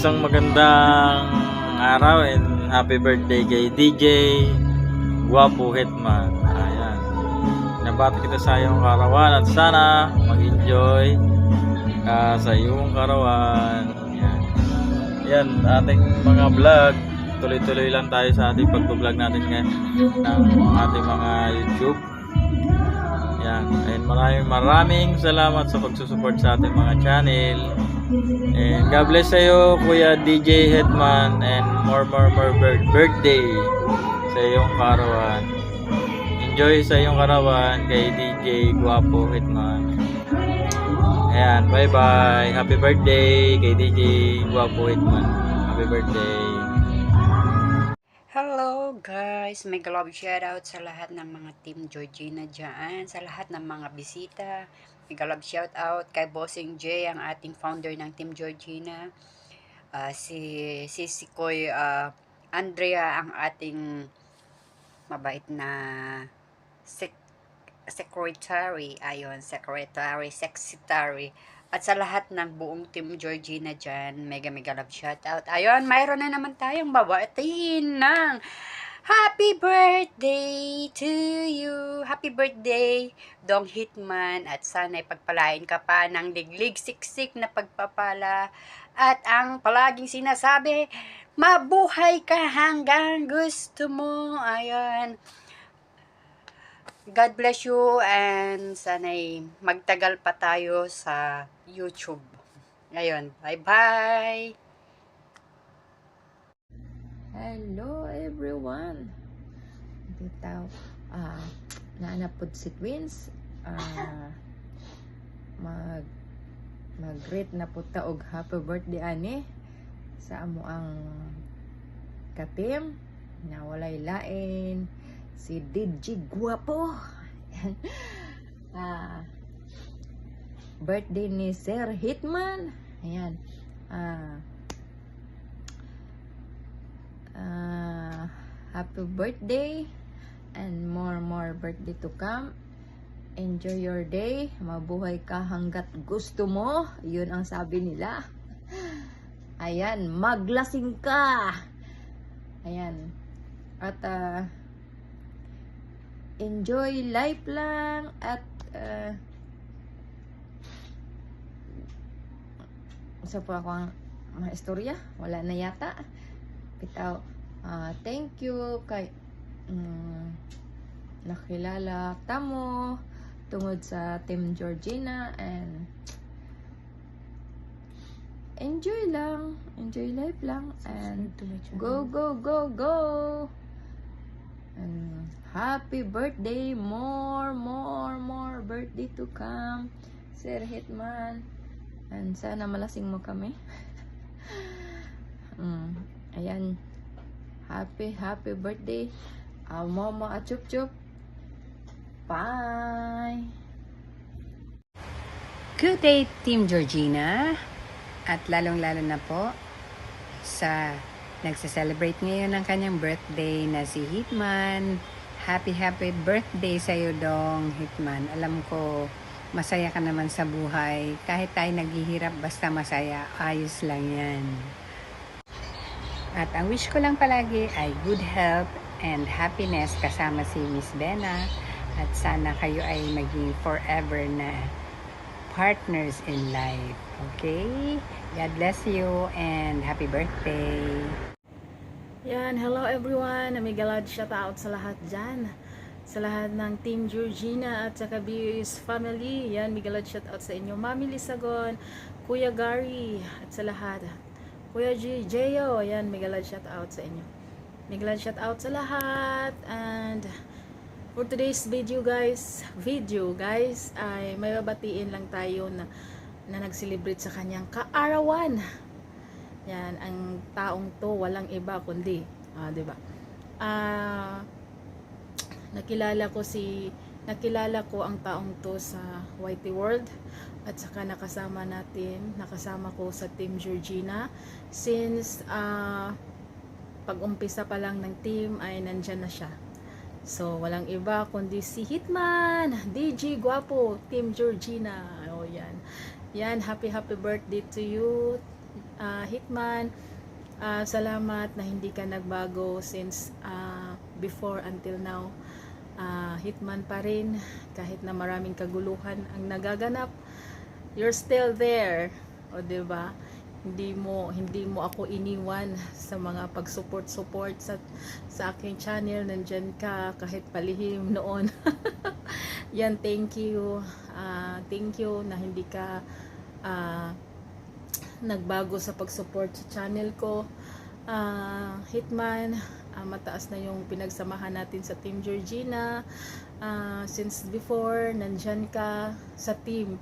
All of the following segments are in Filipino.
Isang magandang araw and happy birthday kay DJ Guapo Hitman. Ayan. Nabati kita sa iyong karawan at sana mag-enjoy ka sa iyong karawan. Ayan. Yan, ating mga vlog. Tuloy-tuloy lang tayo sa ating pag-vlog natin ngayon ng ating mga YouTube. Yan. And maraming salamat sa pagsusupport sa ating mga channel. And God bless sa iyo, Kuya DJ Hitman, and more birthday sa iyong karawan. Enjoy sa iyong karawan kay DJ Guapo Hitman. Ayan, bye bye. Happy birthday kay DJ Guapo Hitman. Happy birthday. Hello guys, mega love shoutout sa lahat ng mga Team Georgina dyan, sa lahat ng mga bisita. Mega love shoutout kay Bossing J, ang ating founder ng Team Georgina. Si Koy Andrea, ang ating mabait na secretary, secretary. At sa lahat ng buong Team Georgina dyan, mega love shoutout. Ayun, mayroon na naman tayong babatiin ng happy birthday to you. Happy birthday, Dong Hitman. At sana ipagpalain ka pa ng liglig siksik na pagpapala. At ang palaging sinasabi, mabuhay ka hanggang gusto mo. Ayun. God bless you and sana'y magtagal pa tayo sa YouTube. Ngayon, bye-bye! Hello everyone! Dito, naanapod si Twins. Mag-greet na po ta og happy birthday ani sa amo ang katim na walay lain si DJ Guapo. Birthday ni Sir Hitman. Ayan. Happy birthday and more birthday to come. Enjoy your day. Mabuhay ka hanggat gusto mo. Yun ang sabi nila. Ayan, maglasing ka. Ayan. At enjoy life lang at isa pa akong mga istorya, wala na yata. Bitaw, thank you kay nakilala tamo tungod sa Team Georgina, and enjoy life lang, and go and happy birthday, more birthday to come, Sir Hitman, and sana malasing mo kami. Ayan, happy birthday, mama at chup bye. Good day, Team Georgina. At lalong-lalo na po sa nagse-celebrate ngayon ng kanyang birthday na si Hitman. Happy birthday sa iyo, Dong Hitman. Alam ko, masaya ka naman sa buhay. Kahit tayo naghihirap, basta masaya, ayos lang yan. At ang wish ko lang palagi ay good health and happiness kasama si Miss Bena. At sana kayo ay maging forever na partners in life. Okay? God bless you and happy birthday. Yan, hello everyone. Mega loud shout out sa lahat dyan. Sa lahat ng Team Georgina at sa BUS family. Yan, mega loud shout out sa inyo. Mami Lisagon, Kuya Gary, at sa lahat. Kuya Jeyo, yan, mega loud shout out sa inyo. Mega loud shout out sa lahat. And for today's video guys, ay may babatiin lang tayo na nag-celebrate sa kanyang kaarawan. Yan, ang taong to walang iba kundi, 'di ba? Nakilala ko ang taong to sa Whitey World, at saka nakasama ko sa Team Georgina since pag-umpisa pa lang ng team ay nandyan na siya. So, walang iba kundi si Hitman, DJ Guapo, Team Georgina. Oh, yan. Yan, happy birthday to you, Hitman, salamat na hindi ka nagbago since before until now. Hitman pa rin kahit na maraming kaguluhan ang nagaganap, you're still there. O 'di ba? Hindi mo ako iniwan sa mga pag-support sa aking channel. Nandiyan ka kahit palihim noon. Yan, thank you. Thank you na hindi ka nagbago sa pag-support sa channel ko. Hitman, mataas na yung pinagsamahan natin sa Team Georgina. Since before, nandyan ka sa team.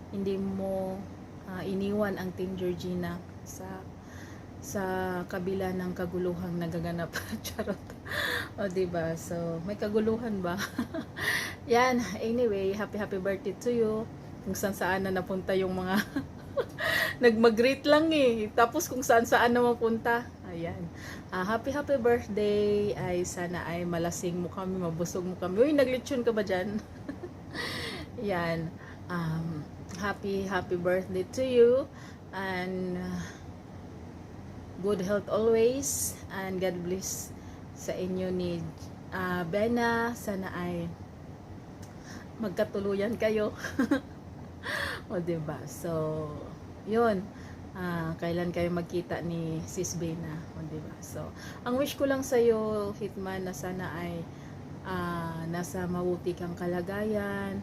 Hindi mo iniwan ang Team Georgina sa kabila ng kaguluhang nagaganap. Charot. O diba? So, may kaguluhan ba? Yan. Anyway, happy birthday to you. Kung saan na napunta yung mga nagmag-greet lang eh. Tapos kung saan na mapunta. Ayan. Happy birthday. Ay, sana ay malasing mo kami, mabusog mo kami. Uy, naglitsyon ka ba dyan? Yan. Happy birthday to you. And good health always. And God bless sa inyo ni Bena. Sana ay magkatuluyan kayo. O diba? So, yun. Kailan kayo magkita ni Sis Bena? O diba? So, ang wish ko lang sa'yo, Hitman, na sana ay nasa mabuti kang kalagayan.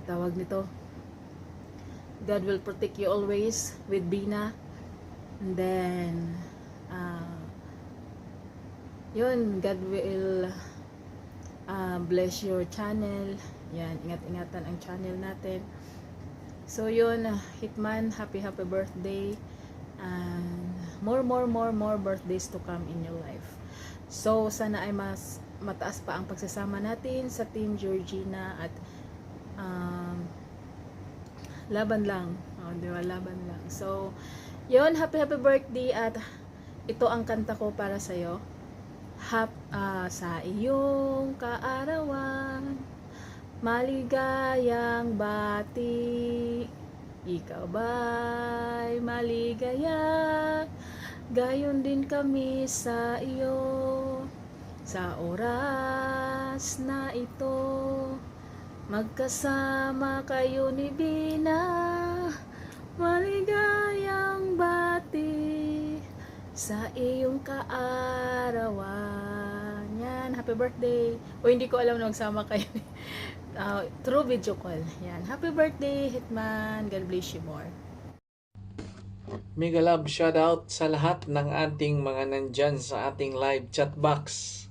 Tawag nito, God will protect you always with Bina. And then, yun, God will bless your channel. Yan, ingat-ingatan ang channel natin. So yun, Hitman, happy birthday. And more birthdays to come in your life. So sana ay mas mataas pa ang pagsasama natin sa Team Georgina at laban lang. Di ba? Laban lang. So yun, happy birthday at ito ang kanta ko para sa'yo. Sa iyong kaarawan, maligayang bati, ikaw ba'y maligaya? Gayon din kami sa iyo. Sa oras na ito, magkasama kayo ni Bina. Maligayang bati sa iyong kaarawan. Yan, happy birthday. O hindi ko alam na magsama kayo. Through video call. Yan, happy birthday, Hitman. God bless you more. Mega love shoutout sa lahat ng ating mga nandyan sa ating live chat box.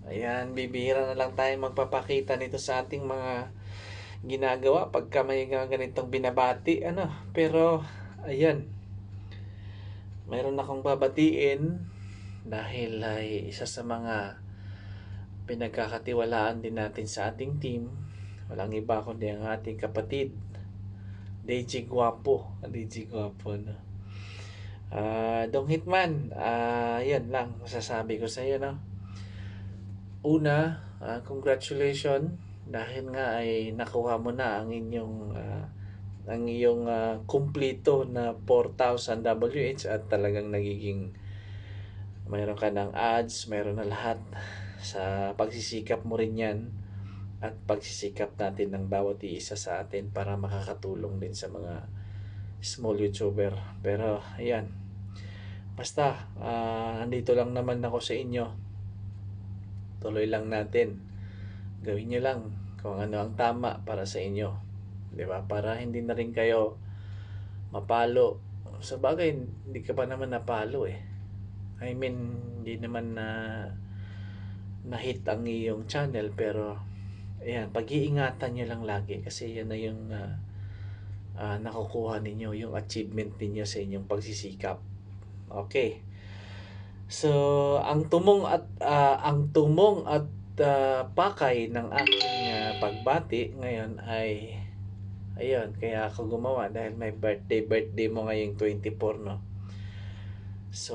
Ayan, bibihira na lang tayo magpapakita nito sa ating mga ginagawa pagka may ganitong binabati. Pero, ayan. Mayroon akong babatiin dahil ay isa sa mga pinagkakatiwalaan din natin sa ating team. Walang iba kundi ang ating kapatid, DJ Guapo. DJ Guapo, no? Dong Hitman, yan lang masasabi ko sa iyo, no? Una, congratulations dahil nga ay nakuha mo na ang iyong kumplito na 4,000 WH at talagang nagiging mayroon ka ng ads, mayroon na lahat. Sa pagsisikap mo rin yan at pagsisikap natin ng bawat isa sa atin para makakatulong din sa mga small YouTuber. Pero ayan, basta nandito lang naman ako sa inyo. Tuloy lang natin, gawin nyo lang kung ano ang tama para sa inyo, di ba? Para hindi na rin kayo mapalo. Sa bagay, hindi ka pa naman napalo eh. I mean, hindi naman na-hit ang iyong channel, pero ayan, pag-iingatan nyo lang lagi kasi yan na yung nakukuha ninyo, yung achievement ninyo sa inyong pagsisikap. Okay. So, ang tumong at pakay ng aking pagbati ngayon ay ayun, kaya ako gumawa dahil may birthday mo ngayong 24, no? So,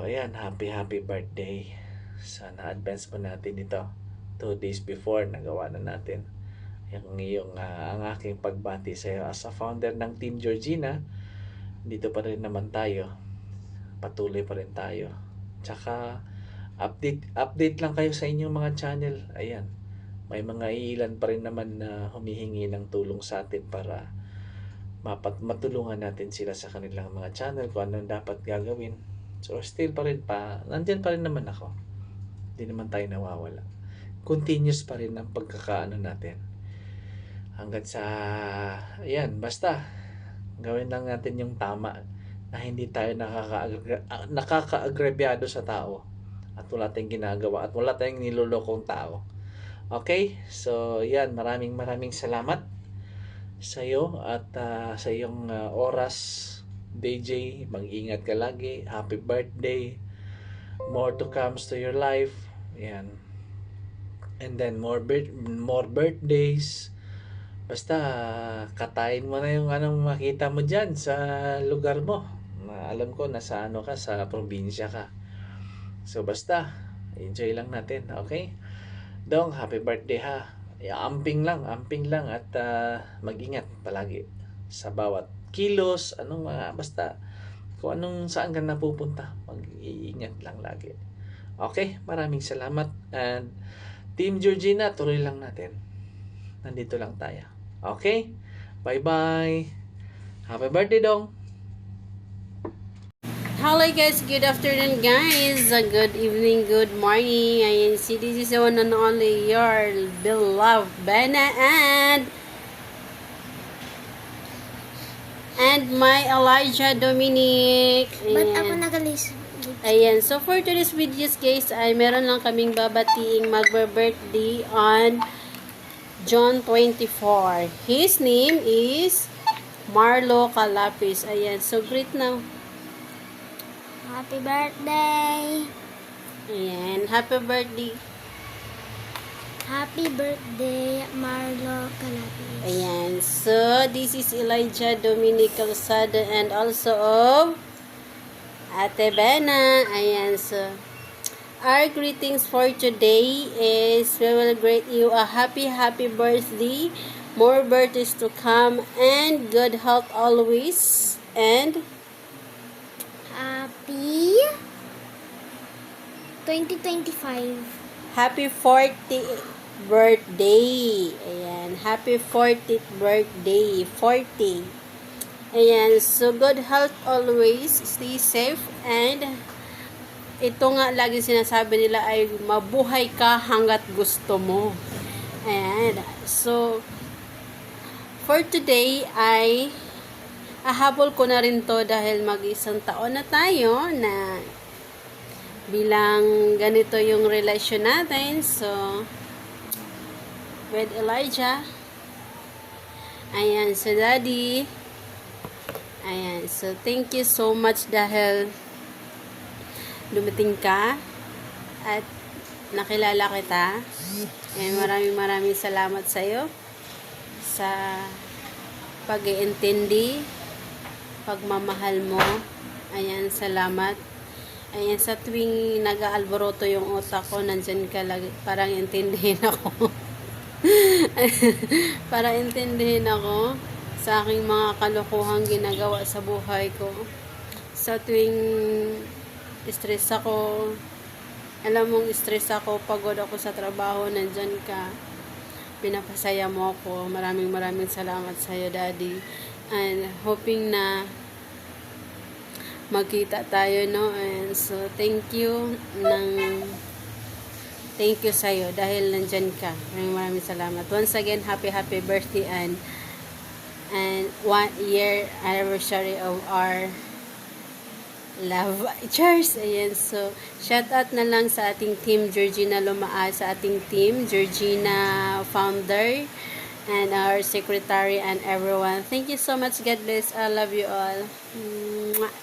ayan, happy birthday. Sana advance mo natin ito 2 days before nagawa na natin. ang aking pagbati sa iyo as a founder ng Team Georgina. Dito pa rin naman tayo, patuloy pa rin tayo. Tsaka update lang kayo sa inyong mga channel. Ayan, may mga ilan pa rin naman na humihingi ng tulong sa atin para matulungan natin sila sa kanilang mga channel kung anong dapat gagawin. So still pa rin nandyan pa rin naman ako. Hindi naman tayo nawawala. Continuous pa rin ang pagkakaano natin. Hanggat sa, ayan, basta gawin lang natin yung tama na hindi tayo nakaka-agrabyado sa tao at wala tayong ginagawa at wala tayong nilolokong tao. Okay? So, yan, maraming salamat sa iyo at sa iyong oras, DJ. Mag-ingat ka lagi. Happy birthday. More to comes to your life. Yan. And then more birthdays. Basta katayin mo na yung anong makita mo dyan sa lugar mo. Alam ko nasa sa probinsya ka. So basta enjoy lang natin, okay? Dong, happy birthday ha. Amping lang at mag-ingat palagi sa bawat kilos, basta kung saan ka napupunta, mag-iingat lang lagi. Okay, maraming salamat. And Team Georgina, tuloy lang natin. Nandito lang tayo. Okay? Bye-bye. Happy birthday, Dong. Hello guys, good afternoon guys, good evening, good morning. Ayan, si this is the one and only your beloved Bena and my Elijah Dominic. Ba't ako nagalis? Ayan, so for today's videos guys, ay meron lang kaming babating magbe-birthday on John 24. His name is Marlo Calapis. Ayan, so greet now. Happy birthday! Ayan, happy birthday. Happy birthday, Marlo Calapis. Ayan, so this is Elijah Dominic Calzada and also of Ate Bena. Ayan, so our greetings for today is we will greet you a happy birthday, more birthdays to come, and good health always, and Happy 2025. happy 40th birthday. Ayan, happy 40th birthday, 40. Ayan, so good health always, stay safe, and ito nga lagi sinasabi nila ay mabuhay ka hanggat gusto mo. Ayan, so for today ay ahabol ko na rin to dahil mag-isang taon na tayo na bilang ganito yung relasyon natin. So with Elijah, ayan, so daddy, ayan, so thank you so much dahil dumating ka at nakilala kita. Maraming salamat sa iyo sa pag-iintindi, pagmamahal mo. Ayan, salamat. Ayan, sa tuwing nag-aalboroto yung utak ko, nandyan ka lagi, parang intindihin ako. Para intindihin ako sa aking mga kalokohang ginagawa sa buhay ko. Sa tuwing stress ako, alam mong stress ako, pagod ako sa trabaho, nandyan ka, pinapasaya mo ako. Maraming salamat sa iyo, daddy, and hoping na magkita tayo, no? And so thank you sa iyo dahil nandyan ka. Maraming salamat once again. Happy birthday and 1 year anniversary of our love. Cheers! Ayan, so shout out na lang sa ating team Georgina Lumaa, sa ating team Georgina founder and our secretary and everyone. Thank you so much. God bless. I love you all. Mwah.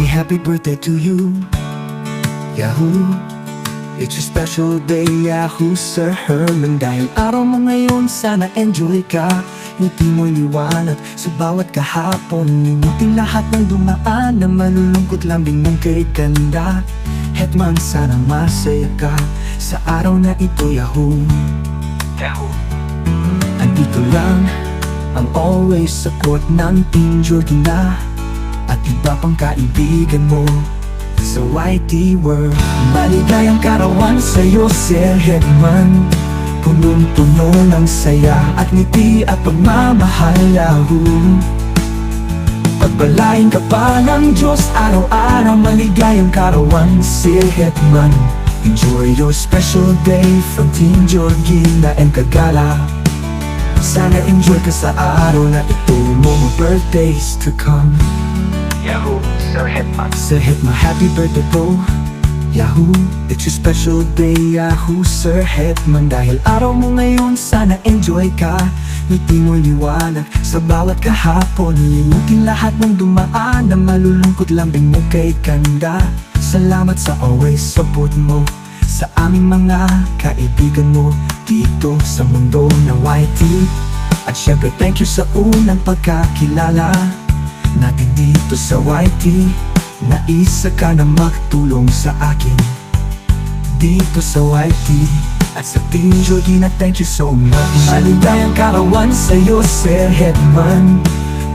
Happy birthday to you, Yahoo! It's a special day, Yahoo! Sir Herman, dahil araw mo ngayon, sana enjoy ka. ngiti mo'y liwanag sa bawat kahapon. Limutin lahat ng dumaan na malulungkot, lambing mong kay ganda. Hetman, sana masaya ka sa araw na ito. Yahoo! Andito lang ang always support ng Team Georgina at iba pang kaibigan mo sa YT World. Maligayang karawan sa'yo, Sir Hetman. Punong-puno ng saya at ngiti at pagmamahal. Yahoo! Pagpalain ka pa ng Diyos araw-araw. Maligayang karawan, Sir Hetman. Enjoy your special day from Team Georgina and Kagala. Sana enjoy ka sa araw na ito mo, birthdays to come. Yahoo! Sir Hetman. Sir Hetman, happy birthday po. Yahoo! It's your special day. Yahoo! Sir Hetman, dahil araw mo ngayon, sana enjoy ka. Ngiti mo'y liwanag sa bawat kahapon. Limutin lahat ng dumaan na malulungkot, lambing mo kay ganda. Salamat sa always support mo sa aming mga kaibigan mo dito sa mundo ng YT. At syempre thank you sa unang pagkakilala natin dito sa YT. Naisa ka na magtulong sa akin dito sa YT. At sa Team Georgina, thank you so much. Maligayang karawan sa'yo, Sir Hetman.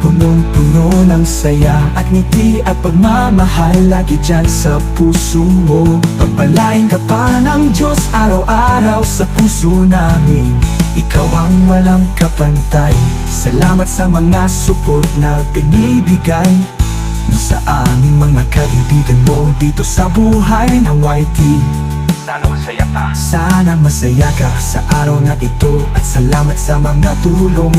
Punong-puno ng saya at ngiti at pagmamahal lagi dyan sa puso mo. Pagpalain ka pa ng Diyos araw-araw sa puso namin. Ikaw ang walang kapantay. Salamat sa mga support na binibigay mo sa aming mga kaibigan mo dito sa buhay ng YT. Sana masaya ka. Sana masaya ka sa araw na ito. At salamat sa mga tulong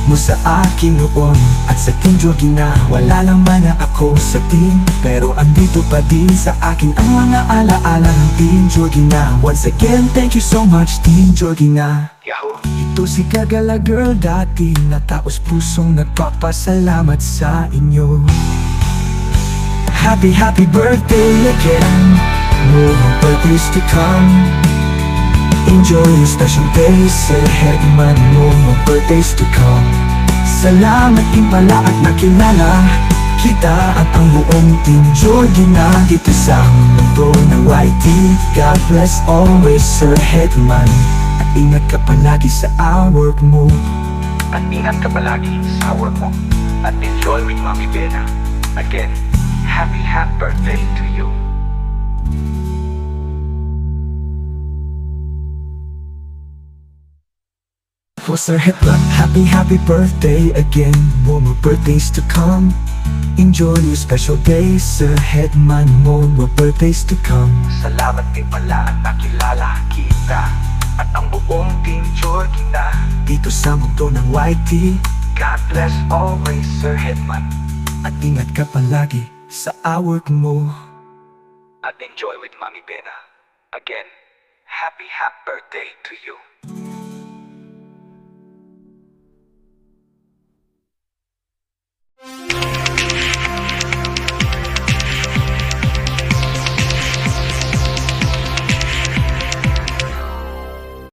mo sa akin noon. At sa Team Georgina, wala naman na ako sa team, pero andito pa din sa akin ang mga alaala ng Team Georgina. Once again, thank you so much, Team Georgina. Yahoo! Ito si Kagala Girl dati na taos pusong nagpapasalamat sa inyo. Happy, happy birthday again. More birthdays to come. Enjoy your special days, Sir Hetman. More birthdays to come. Salamat din pala at nakilala kita at ang buong Team Georgina dito sa mundo ng YT. God bless always, Sir Hetman. At ingat ka palagi sa work mo. At ingat ka palagi sa work mo. At enjoy with Mami Bena. Again, happy birthday to you. For Sir Hetman, happy birthday again. More birthdays to come. Enjoy your special days, Sir Hetman. More birthdays to come. Salamat din pala at nakilala kita at ang buong Team Georgina dito sa mundo ng YT. God bless always, Sir Hetman. At ingat ka palagi sa work mo. At enjoy with Mami Bena. Again, happy birthday to you.